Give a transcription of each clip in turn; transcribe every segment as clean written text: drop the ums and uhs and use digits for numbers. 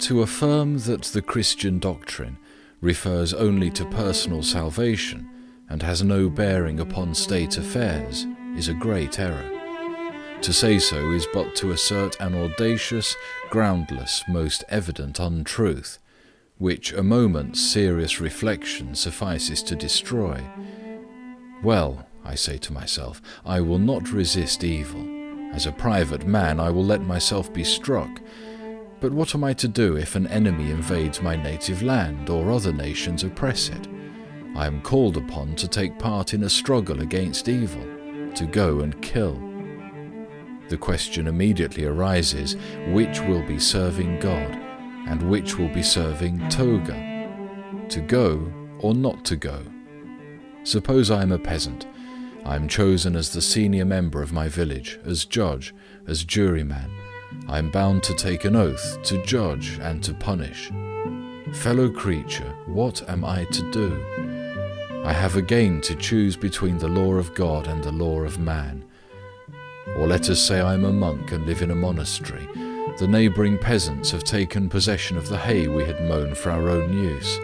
To affirm that the Christian doctrine refers only to personal salvation and has no bearing upon state affairs is a great error. To say so is but to assert an audacious, groundless, most evident untruth, which a moment's serious reflection suffices to destroy. Well, I say to myself, I will not resist evil. As a private man, I will let myself be struck. But what am I to do if an enemy invades my native land or other nations oppress it? I am called upon to take part in a struggle against evil, to go and kill. The question immediately arises, which will be serving God, and which will be serving toga? To go or not to go? Suppose I am a peasant. I am chosen as the senior member of my village, as judge, as juryman. I am bound to take an oath, to judge and to punish. Fellow creature, what am I to do? I have again to choose between the law of God and the law of man. Or let us say I am a monk and live in a monastery. The neighbouring peasants have taken possession of the hay we had mown for our own use.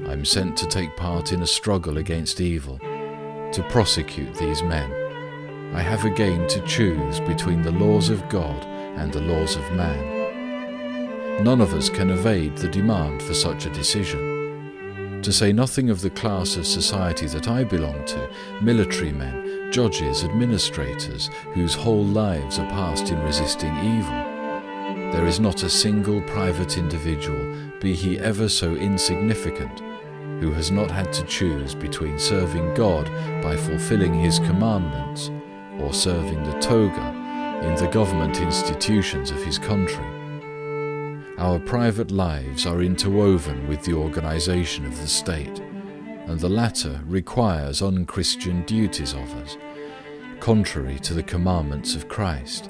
I am sent to take part in a struggle against evil, to prosecute these men. I have again to choose between the laws of God and the laws of man. None of us can evade the demand for such a decision. To say nothing of the class of society that I belong to, military men, judges, administrators, whose whole lives are passed in resisting evil. There is not a single private individual, be he ever so insignificant, who has not had to choose between serving God by fulfilling his commandments or serving the toga in the government institutions of his country. Our private lives are interwoven with the organization of the state, and the latter requires unchristian duties of us, contrary to the commandments of Christ.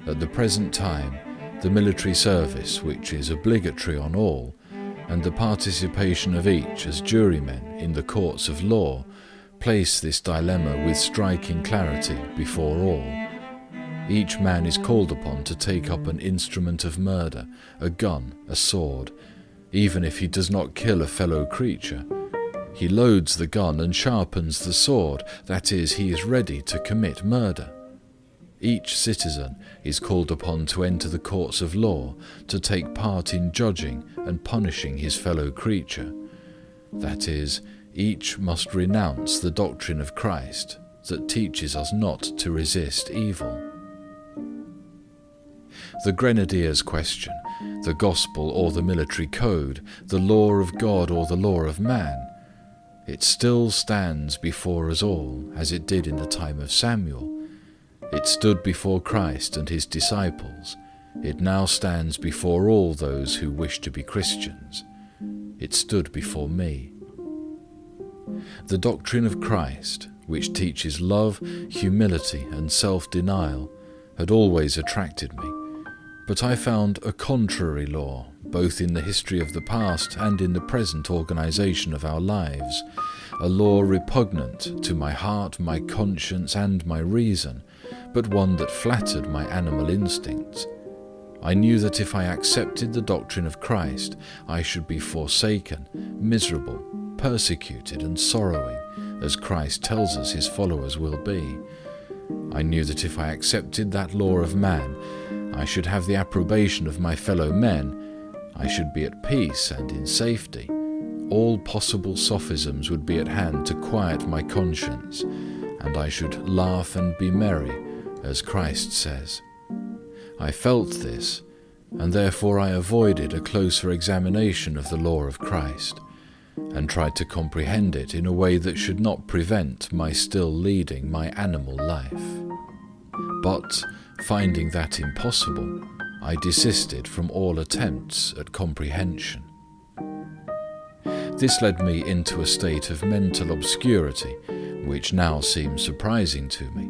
At the present time, the military service, which is obligatory on all, and the participation of each as jurymen in the courts of law, place this dilemma with striking clarity before all. Each man is called upon to take up an instrument of murder, a gun, a sword, even if he does not kill a fellow creature. He loads the gun and sharpens the sword, that is, he is ready to commit murder. Each citizen is called upon to enter the courts of law, to take part in judging and punishing his fellow creature. That is, each must renounce the doctrine of Christ that teaches us not to resist evil. The grenadier's question, the gospel or the military code, the law of God or the law of man, it still stands before us all as it did in the time of Samuel. It stood before Christ and his disciples. It now stands before all those who wish to be Christians. It stood before me. The doctrine of Christ, which teaches love, humility, and self-denial, had always attracted me. But I found a contrary law, both in the history of the past and in the present organization of our lives, a law repugnant to my heart, my conscience, and my reason, but one that flattered my animal instincts. I knew that if I accepted the doctrine of Christ, I should be forsaken, miserable, persecuted, and sorrowing, as Christ tells us his followers will be. I knew that if I accepted that law of man, I should have the approbation of my fellow men, I should be at peace and in safety. All possible sophisms would be at hand to quiet my conscience, and I should laugh and be merry, as Christ says. I felt this, and therefore I avoided a closer examination of the law of Christ, and tried to comprehend it in a way that should not prevent my still leading my animal life. But, finding that impossible, I desisted from all attempts at comprehension. This led me into a state of mental obscurity, which now seems surprising to me.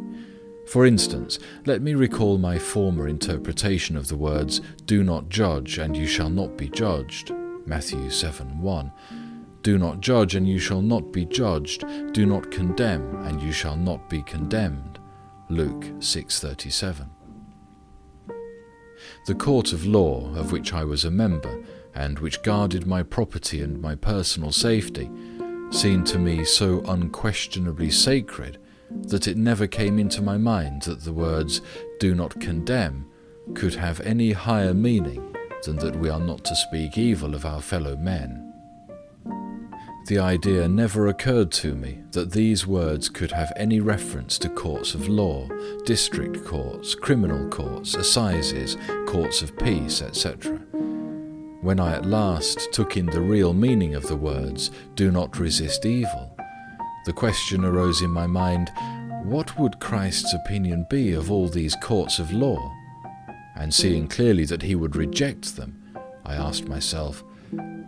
For instance, let me recall my former interpretation of the words, "Do not judge, and you shall not be judged," Matthew 7:1. "Do not judge, and you shall not be judged. Do not condemn, and you shall not be condemned," Luke 6:37. The court of law of which I was a member, and which guarded my property and my personal safety, seemed to me so unquestionably sacred that it never came into my mind that the words "do not condemn" could have any higher meaning than that we are not to speak evil of our fellow men. The idea never occurred to me that these words could have any reference to courts of law, district courts, criminal courts, assizes, courts of peace, etc. When I at last took in the real meaning of the words "do not resist evil," the question arose in my mind, what would Christ's opinion be of all these courts of law? And seeing clearly that he would reject them, I asked myself,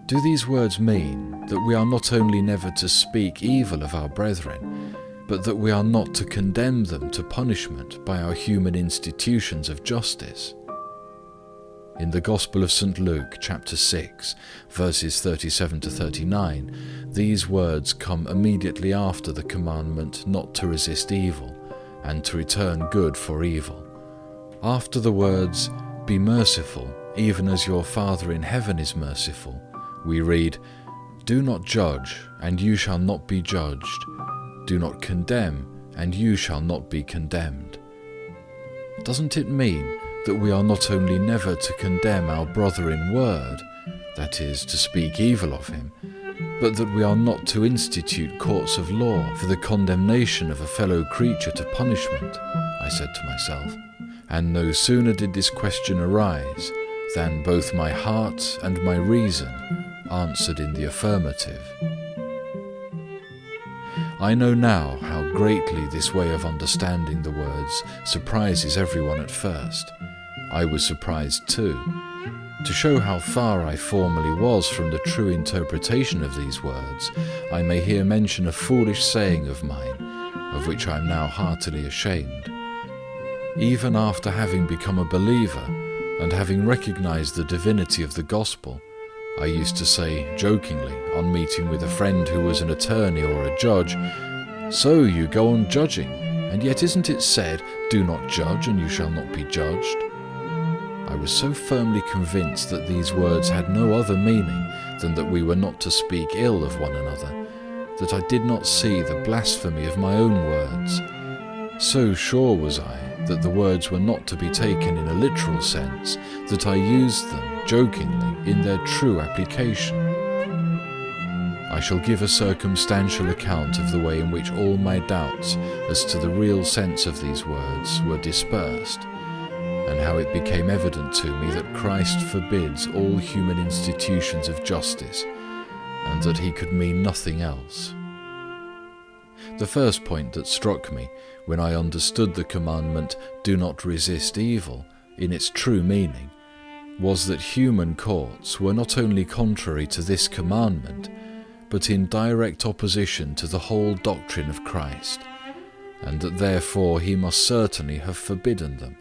do these words mean that we are not only never to speak evil of our brethren, but that we are not to condemn them to punishment by our human institutions of justice? In the Gospel of St. Luke, chapter 6, verses 37 to 39, these words come immediately after the commandment not to resist evil and to return good for evil. After the words, "Be merciful, even as your Father in heaven is merciful," we read, "Do not judge, and you shall not be judged. Do not condemn, and you shall not be condemned." Doesn't it mean that we are not only never to condemn our brother in word, that is, to speak evil of him, but that we are not to institute courts of law for the condemnation of a fellow creature to punishment? I said to myself, and no sooner did this question arise than both my heart and my reason answered in the affirmative. I know now how greatly this way of understanding the words surprises everyone at first. I was surprised too. To show how far I formerly was from the true interpretation of these words, I may here mention a foolish saying of mine, of which I am now heartily ashamed. Even after having become a believer, and having recognized the divinity of the gospel, I used to say jokingly on meeting with a friend who was an attorney or a judge, "So you go on judging, and yet isn't it said, 'Do not judge and you shall not be judged'?" I was so firmly convinced that these words had no other meaning than that we were not to speak ill of one another, that I did not see the blasphemy of my own words. So sure was I that the words were not to be taken in a literal sense, that I used them jokingly in their true application. I shall give a circumstantial account of the way in which all my doubts as to the real sense of these words were dispersed, and how it became evident to me that Christ forbids all human institutions of justice, and that he could mean nothing else. The first point that struck me when I understood the commandment, "Do not resist evil," in its true meaning, was that human courts were not only contrary to this commandment, but in direct opposition to the whole doctrine of Christ, and that therefore he must certainly have forbidden them,